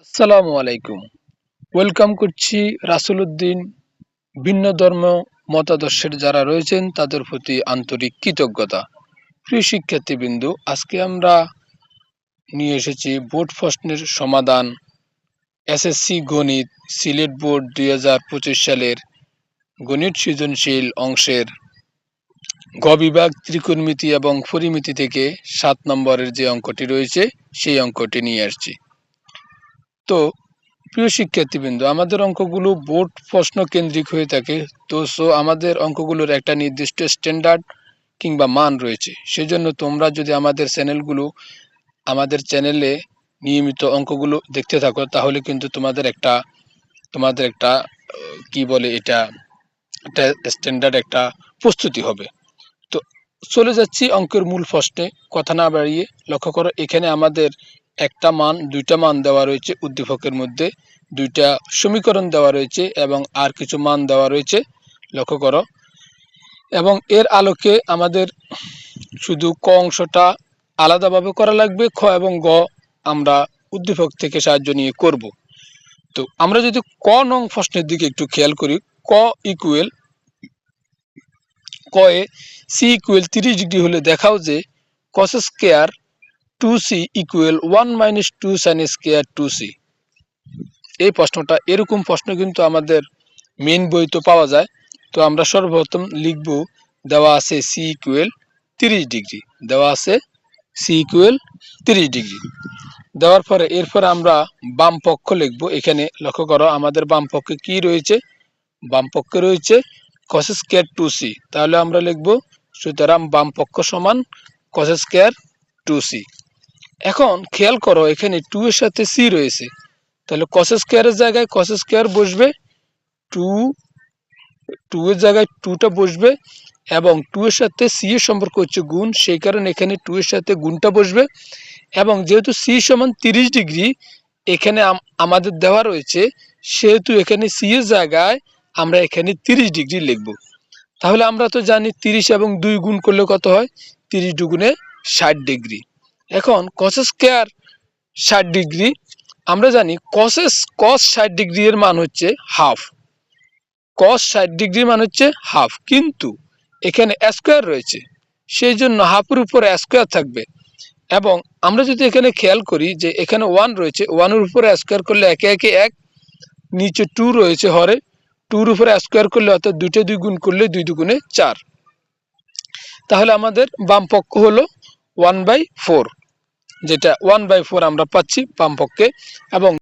আসসালামু আলাইকুম। ওয়েলকাম করছি রাসূল উদ্দিন। ভিন্ন ধর্ম মতাদর্শের যারা রয়েছেন তাদের প্রতি আন্তরিক কৃতজ্ঞতা। প্রিয় শিক্ষার্থীবৃন্দ, আজকে আমরা নিয়ে এসেছি বোর্ড প্রশ্নের সমাধান। এসএসসি গণিত সিলেট বোর্ড 2025 সালের গণিত সৃজনশীল অংশের গ বিভাগ ত্রিকোণমিতি এবং পরিমিতি থেকে 7 নম্বরের যে অঙ্কটি রয়েছে সেই অঙ্কটি নিয়ে আসছি। তো প্রিয় শিক্ষার্থীবৃন্দ, আমাদের অঙ্কগুলো বোর্ড প্রশ্ন কেন্দ্রিক হয়ে থাকে। আমাদের অঙ্কগুলোর একটা নির্দিষ্ট স্ট্যান্ডার্ড কিংবা মান রয়েছে। সেজন্য তোমরা যদি আমাদের চ্যানেলে নিয়মিত অঙ্কগুলো দেখতে থাকো, তাহলে কিন্তু তোমাদের একটা কি বলে এটা একটা স্ট্যান্ডার্ড একটা প্রস্তুতি হবে। তো চলে যাচ্ছি অঙ্কের মূল প্রশ্নে। কথা না বাড়িয়ে লক্ষ্য করো, এখানে আমাদের দুইটা মান দেওয়া রয়েছে, উদ্দীপকের মধ্যে দুইটা সমীকরণ দেওয়া রয়েছে এবং আর কিছু মান দেওয়া রয়েছে, লক্ষ্য করো। এবং এর আলোকে আমাদের শুধু ক অংশটা আলাদাভাবে করা লাগবে, খ এবং গ আমরা উদ্দীপক থেকে সাহায্য নিয়ে করব। তো আমরা যদি ক নং প্রশ্নের দিকে একটু খেয়াল করি, ক ইকুয়াল কয়ে সি ইকুয়াল 30 ডিগ্রি হলে দেখাও যে cos square 2c equal 1 minus 2 sin square 2c। এই প্রশ্নটা, এরকম প্রশ্ন কিন্তু আমাদের মেইন বইতে পাওয়া যায়। তো আমরা সর্বপ্রথম লিখব, দেওয়া আছে সি ইকুয়াল 30 ডিগ্রি, দেওয়া আছে সি ইকুয়াল 30 ডিগ্রি। দেওয়ার পরে এরপর আমরা বাম পক্ষ লিখব। এখানে লক্ষ্য করো, আমাদের বাম পক্ষে কি রয়েছে? বাম পক্ষে রয়েছে cos স্কয়ার 2c। তাহলে আমরা লিখব, সুতরাং বাম পক্ষ সমান cos স্কয়ার 2c। এখন খেয়াল করো, এখানে 2 এর সাথে c রয়েছে, তাহলে cos স্কয়ারের জায়গায় cos স্কয়ার বসবে, 2 এর জায়গায় 2টা বসবে এবং 2 এর সাথে c এর সম্পর্ক হচ্ছে গুণ, সেই কারণে এখানে 2 এর সাথে গুণটা বসবে। এবং যেহেতু c সমান 30 ডিগ্রি এখানে আমাদের দেওয়া রয়েছে, সেহেতু এখানে c এর জায়গায় আমরা এখানে 30 ডিগ্রি লিখব। তাহলে আমরা তো জানি 30 এবং 2 গুণ করলে কত হয়? 30 দুগুণে 60 ডিগ্রি। এখন cos স্কয়ার 60 ডিগ্রি, আমরা জানি cos 60 ডিগ্রি এর মান হচ্ছে হাফ। cos 60 ডিগ্রি মান হচ্ছে হাফ, কিন্তু এখানে স্কয়ার রয়েছে, সেই জন্য হাফের উপরে স্কয়ার থাকবে। এবং আমরা যদি এখানে খেয়াল করি যে এখানে 1 রয়েছে, 1 এর উপরে স্কয়ার করলে একে একে 1, নিচে 2 রয়েছে হরে, 2 এর উপরে স্কয়ার করলে অর্থাৎ 2 গুণ করলে 2 দুগুণে 4। তাহলে আমাদের বাম পক্ষ হলো 1/4, যেটা 1/4 আমরা পাচ্ছি বাম পক্ষে। এবং